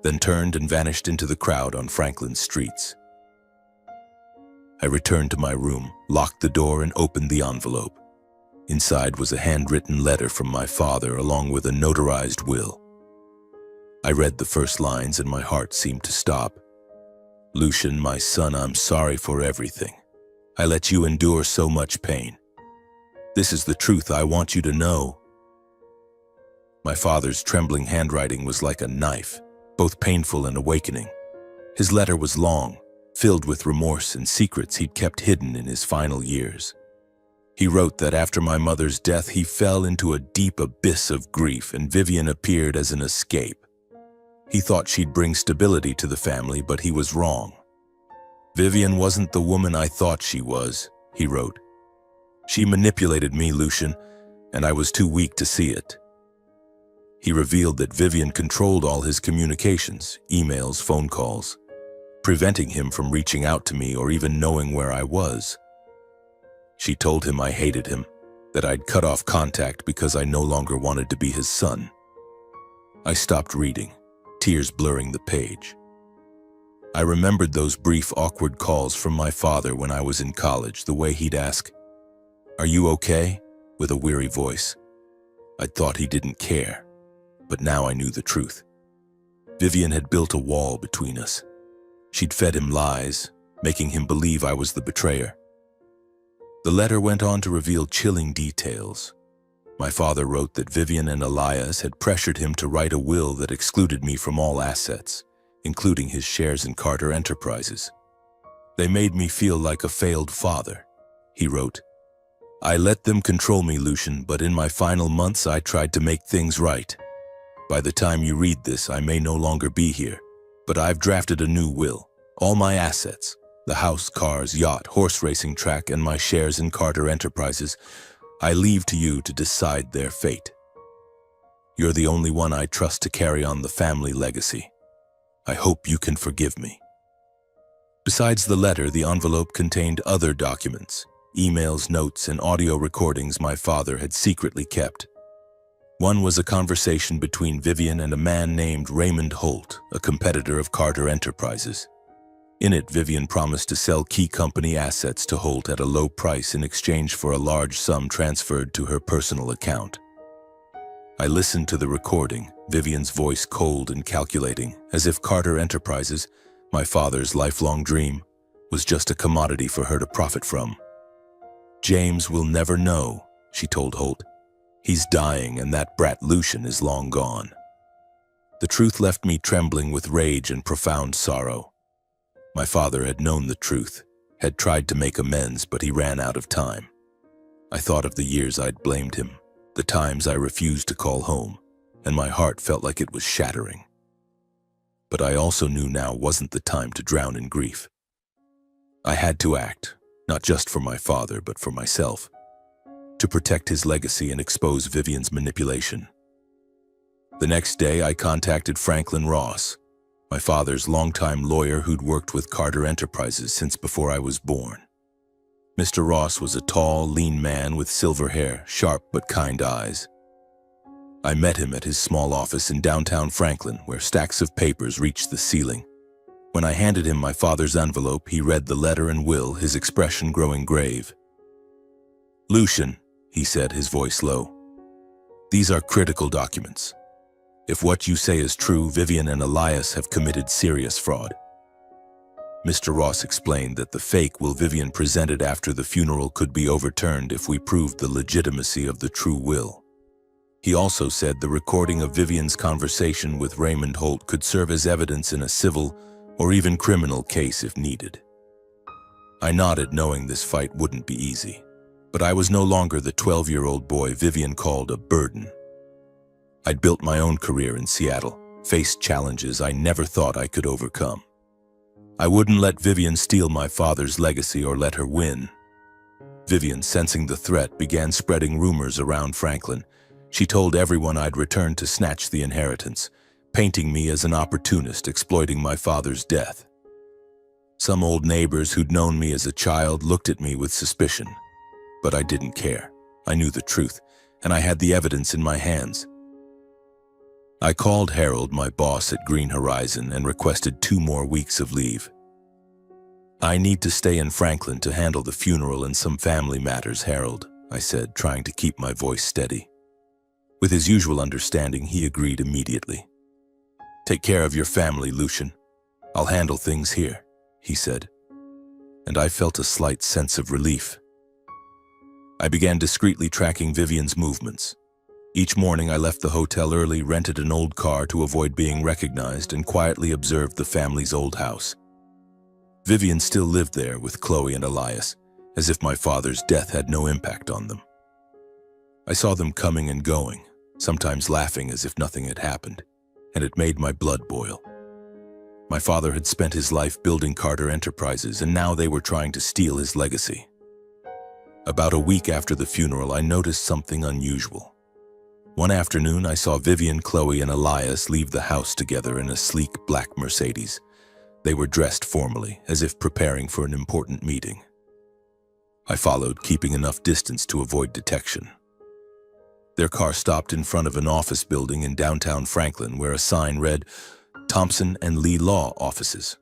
then turned and vanished into the crowd on Franklin's streets. I returned to my room, locked the door, and opened the envelope. Inside was a handwritten letter from my father along with a notarized will. I read the first lines and my heart seemed to stop. "Lucian, my son, I'm sorry for everything. I let you endure so much pain. This is the truth I want you to know." My father's trembling handwriting was like a knife, both painful and awakening. His letter was long, filled with remorse and secrets he'd kept hidden in his final years. He wrote that after my mother's death, he fell into a deep abyss of grief and Vivian appeared as an escape. He thought she'd bring stability to the family, but he was wrong. "Vivian wasn't the woman I thought she was," he wrote. "She manipulated me, Lucian, and I was too weak to see it." He revealed that Vivian controlled all his communications, emails, phone calls, preventing him from reaching out to me or even knowing where I was. She told him I hated him, that I'd cut off contact because I no longer wanted to be his son. I stopped reading, tears blurring the page. I remembered those brief, awkward calls from my father when I was in college, the way he'd ask, "Are you okay?" with a weary voice. I'd thought he didn't care, but now I knew the truth. Vivian had built a wall between us. She'd fed him lies, making him believe I was the betrayer. The letter went on to reveal chilling details. My father wrote that Vivian and Elias had pressured him to write a will that excluded me from all assets, including his shares in Carter Enterprises. "They made me feel like a failed father," he wrote. "I let them control me, Lucian, but in my final months I tried to make things right. By the time you read this, I may no longer be here, but I've drafted a new will. All my assets, the house, cars, yacht, horse racing track, and my shares in Carter Enterprises, I leave to you to decide their fate. You're the only one I trust to carry on the family legacy. I hope you can forgive me." Besides the letter, the envelope contained other documents, emails, notes, and audio recordings my father had secretly kept. One was a conversation between Vivian and a man named Raymond Holt, a competitor of Carter Enterprises. In it, Vivian promised to sell key company assets to Holt at a low price in exchange for a large sum transferred to her personal account. I listened to the recording, Vivian's voice cold and calculating, as if Carter Enterprises, my father's lifelong dream, was just a commodity for her to profit from. "James will never know," she told Holt. "He's dying and that brat Lucian is long gone." The truth left me trembling with rage and profound sorrow. My father had known the truth, had tried to make amends, but he ran out of time. I thought of the years I'd blamed him, the times I refused to call home, and my heart felt like it was shattering. But I also knew now wasn't the time to drown in grief. I had to act, not just for my father, but for myself, to protect his legacy and expose Vivian's manipulation. The next day, I contacted Franklin Ross, my father's longtime lawyer who'd worked with Carter Enterprises since before I was born. Mr. Ross was a tall, lean man with silver hair, sharp but kind eyes. I met him at his small office in downtown Franklin, where stacks of papers reached the ceiling. When I handed him my father's envelope, he read the letter and will, his expression growing grave. "Lucian," he said, his voice low, "these are critical documents. If what you say is true, Vivian and Elias have committed serious fraud." Mr. Ross explained that the fake will Vivian presented after the funeral could be overturned if we proved the legitimacy of the true will. He also said the recording of Vivian's conversation with Raymond Holt could serve as evidence in a civil or even criminal case if needed. I nodded, knowing this fight wouldn't be easy, but I was no longer the 12-year-old boy Vivian called a burden. I'd built my own career in Seattle, faced challenges I never thought I could overcome. I wouldn't let Vivian steal my father's legacy or let her win. Vivian, sensing the threat, began spreading rumors around Franklin. She told everyone I'd returned to snatch the inheritance, painting me as an opportunist exploiting my father's death. Some old neighbors who'd known me as a child looked at me with suspicion, but I didn't care. I knew the truth, and I had the evidence in my hands. I called Harold, my boss at Green Horizon, and requested 2 more weeks of leave. "I need to stay in Franklin to handle the funeral and some family matters, Harold," I said, trying to keep my voice steady. With his usual understanding, he agreed immediately. "Take care of your family, Lucian. I'll handle things here," he said, and I felt a slight sense of relief. I began discreetly tracking Vivian's movements. Each morning I left the hotel early, rented an old car to avoid being recognized, and quietly observed the family's old house. Vivian still lived there with Chloe and Elias, as if my father's death had no impact on them. I saw them coming and going, sometimes laughing as if nothing had happened, and it made my blood boil. My father had spent his life building Carter Enterprises, and now they were trying to steal his legacy. About a week after the funeral, I noticed something unusual. One afternoon, I saw Vivian, Chloe, and Elias leave the house together in a sleek black Mercedes. They were dressed formally, as if preparing for an important meeting. I followed, keeping enough distance to avoid detection. Their car stopped in front of an office building in downtown Franklin, where a sign read, "Thompson and Lee Law Offices."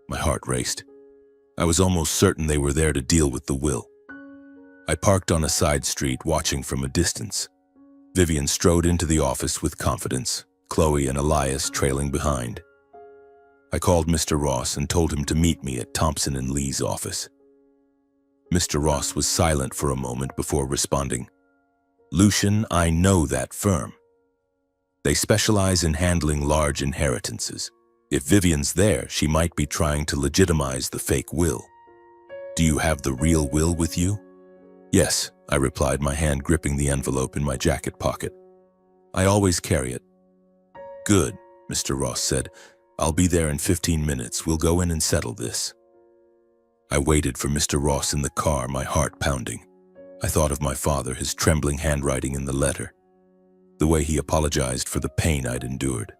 My heart raced. I was almost certain they were there to deal with the will. I parked on a side street, watching from a distance. Vivian strode into the office with confidence, Chloe and Elias trailing behind. I called Mr. Ross and told him to meet me at Thompson and Lee's office. Mr. Ross was silent for a moment before responding, "Lucian, I know that firm. They specialize in handling large inheritances. If Vivian's there, she might be trying to legitimize the fake will. Do you have the real will with you?" "Yes," I replied, my hand gripping the envelope in my jacket pocket. "I always carry it." "Good," Mr. Ross said. "I'll be there in 15 minutes. We'll go in and settle this." I waited for Mr. Ross in the car, my heart pounding. I thought of my father, his trembling handwriting in the letter, the way he apologized for the pain I'd endured.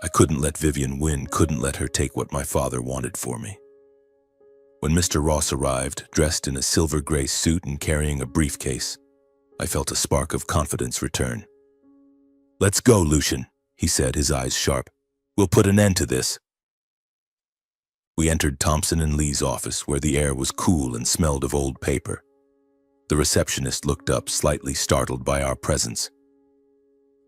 I couldn't let Vivian win, couldn't let her take what my father wanted for me. When Mr. Ross arrived, dressed in a silver gray suit and carrying a briefcase, I felt a spark of confidence return. "Let's go, Lucian," he said, his eyes sharp. "We'll put an end to this." We entered Thompson and Lee's office, where the air was cool and smelled of old paper. The receptionist looked up, slightly startled by our presence.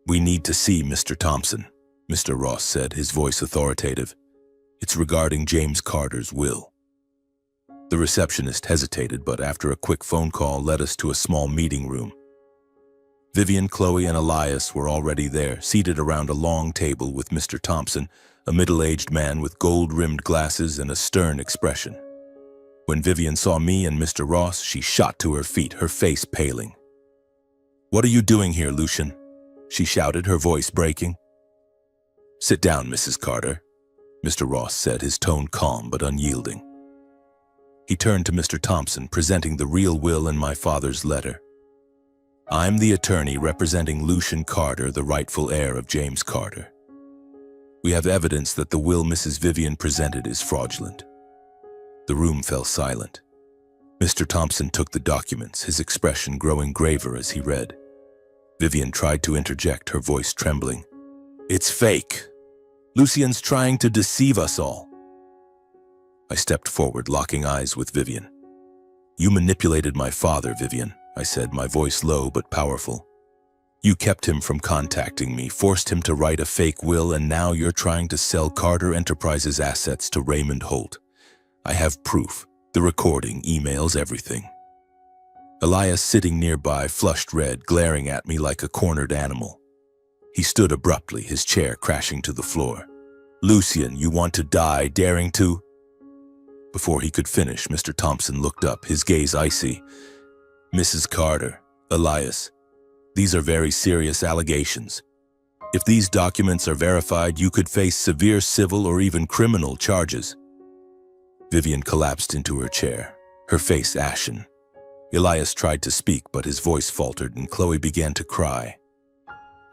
"We need to see Mr. Thompson," Mr. Ross said, his voice authoritative. "It's regarding James Carter's will." The receptionist hesitated, but after a quick phone call led us to a small meeting room. Vivian, Chloe, and Elias were already there, seated around a long table with Mr. Thompson, a middle-aged man with gold-rimmed glasses and a stern expression. When Vivian saw me and Mr. Ross, she shot to her feet, her face paling. "What are you doing here, Lucian?" she shouted, her voice breaking. "Sit down, Mrs. Carter," Mr. Ross said, his tone calm but unyielding. He turned to Mr. Thompson, presenting the real will and my father's letter. "I'm the attorney representing Lucian Carter, the rightful heir of James Carter. We have evidence that the will Mrs. Vivian presented is fraudulent." The room fell silent. Mr. Thompson took the documents, his expression growing graver as he read. Vivian tried to interject, her voice trembling. "It's fake. Lucian's trying to deceive us all." I stepped forward, locking eyes with Vivian. "You manipulated my father, Vivian," I said, my voice low but powerful. "You kept him from contacting me, forced him to write a fake will, and now you're trying to sell Carter Enterprises assets to Raymond Holt. I have proof, the recording, emails, everything." Elias, sitting nearby, flushed red, glaring at me like a cornered animal. He stood abruptly, his chair crashing to the floor. "Lucian, you want to die, daring to—" Before he could finish, Mr. Thompson looked up, his gaze icy. "Mrs. Carter, Elias, these are very serious allegations. If these documents are verified, you could face severe civil or even criminal charges." Vivian collapsed into her chair, her face ashen. Elias tried to speak, but his voice faltered, and Chloe began to cry.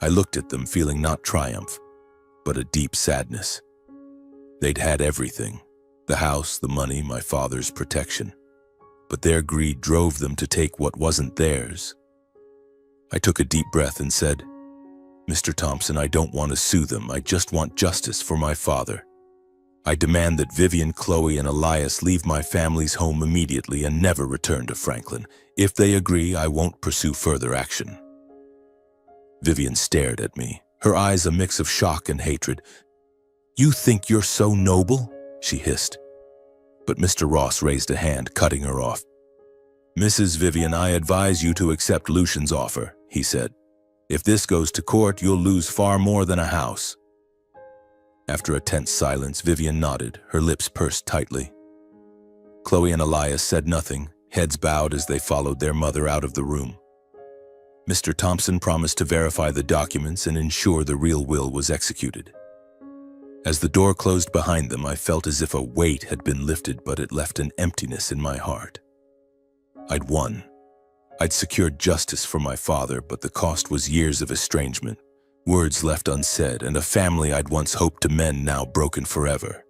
I looked at them, feeling not triumph, but a deep sadness. They'd had everything: the house, the money, my father's protection. But their greed drove them to take what wasn't theirs. I took a deep breath and said, "Mr. Thompson, I don't want to sue them. I just want justice for my father. I demand that Vivian, Chloe, and Elias leave my family's home immediately and never return to Franklin. If they agree, I won't pursue further action." Vivian stared at me, her eyes a mix of shock and hatred. "You think you're so noble?" she hissed. But Mr. Ross raised a hand, cutting her off. "Mrs. Vivian, I advise you to accept Lucian's offer," he said. "If this goes to court, you'll lose far more than a house." After a tense silence, Vivian nodded, her lips pursed tightly. Chloe and Elias said nothing, heads bowed as they followed their mother out of the room. Mr. Thompson promised to verify the documents and ensure the real will was executed. As the door closed behind them, I felt as if a weight had been lifted, but it left an emptiness in my heart. I'd won. I'd secured justice for my father, but the cost was years of estrangement, words left unsaid, and a family I'd once hoped to mend now broken forever.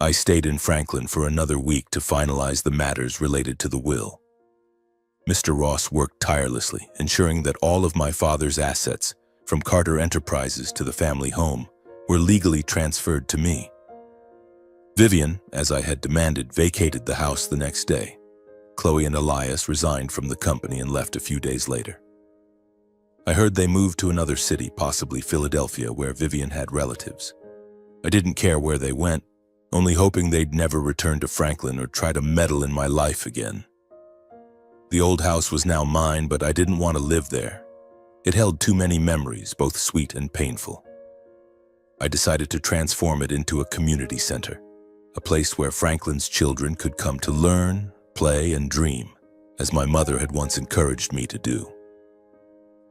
I stayed in Franklin for another week to finalize the matters related to the will. Mr. Ross worked tirelessly, ensuring that all of my father's assets, from Carter Enterprises to the family home, were legally transferred to me. Vivian, as I had demanded, vacated the house the next day. Chloe and Elias resigned from the company and left a few days later. I heard they moved to another city, possibly Philadelphia, where Vivian had relatives. I didn't care where they went, only hoping they'd never return to Franklin or try to meddle in my life again. The old house was now mine, but I didn't want to live there. It held too many memories, both sweet and painful. I decided to transform it into a community center, a place where Franklin's children could come to learn, play, and dream, as my mother had once encouraged me to do.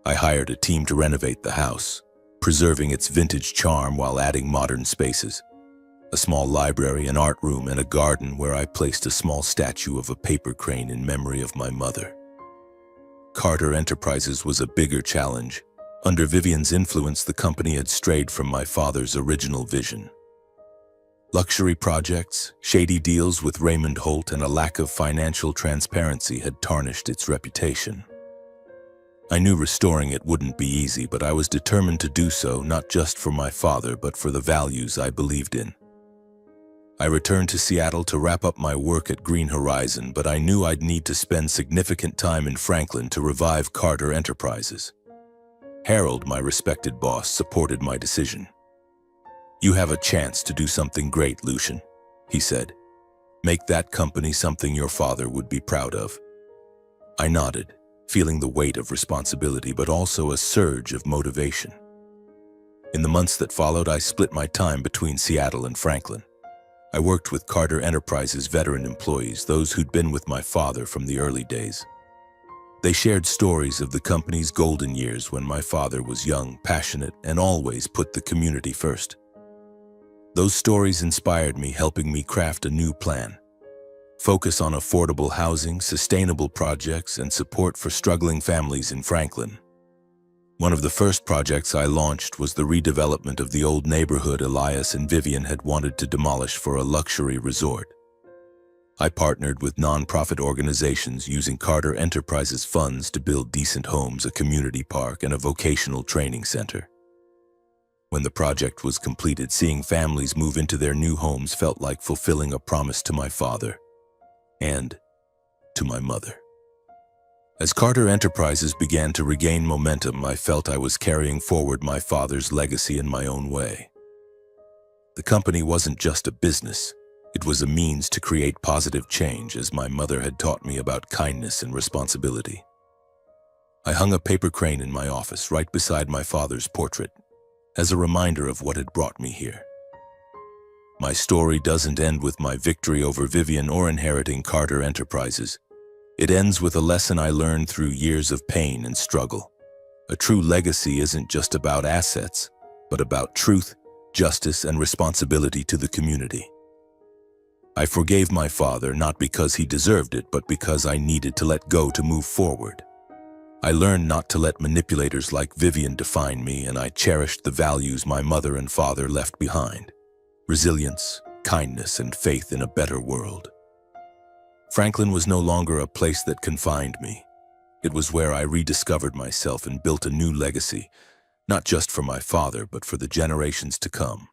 I hired a team to renovate the house, preserving its vintage charm while adding modern spaces. A small library, an art room, and a garden where I placed a small statue of a paper crane in memory of my mother. Carter Enterprises was a bigger challenge. Under Vivian's influence, the company had strayed from my father's original vision. Luxury projects, shady deals with Raymond Holt, and a lack of financial transparency had tarnished its reputation. I knew restoring it wouldn't be easy, but I was determined to do so, not just for my father, but for the values I believed in. I returned to Seattle to wrap up my work at Green Horizon, but I knew I'd need to spend significant time in Franklin to revive Carter Enterprises. Harold, my respected boss, supported my decision. "You have a chance to do something great, Lucian," he said. "Make that company something your father would be proud of." I nodded, feeling the weight of responsibility, but also a surge of motivation. In the months that followed, I split my time between Seattle and Franklin. I worked with Carter Enterprises veteran employees, those who'd been with my father from the early days. They shared stories of the company's golden years when my father was young, passionate, and always put the community first. Those stories inspired me, helping me craft a new plan. Focus on affordable housing, sustainable projects, and support for struggling families in Franklin. One of the first projects I launched was the redevelopment of the old neighborhood Elias and Vivian had wanted to demolish for a luxury resort. I partnered with nonprofit organizations using Carter Enterprises funds to build decent homes, a community park, and a vocational training center. When the project was completed, seeing families move into their new homes felt like fulfilling a promise to my father and to my mother. As Carter Enterprises began to regain momentum, I felt I was carrying forward my father's legacy in my own way. The company wasn't just a business. It was a means to create positive change, as my mother had taught me about kindness and responsibility. I hung a paper crane in my office right beside my father's portrait, as a reminder of what had brought me here. My story doesn't end with my victory over Vivian or inheriting Carter Enterprises. It ends with a lesson I learned through years of pain and struggle. A true legacy isn't just about assets, but about truth, justice, and responsibility to the community. I forgave my father not because he deserved it, but because I needed to let go to move forward. I learned not to let manipulators like Vivian define me, and I cherished the values my mother and father left behind: resilience, kindness, and faith in a better world. Franklin was no longer a place that confined me. It was where I rediscovered myself and built a new legacy, not just for my father, but for the generations to come.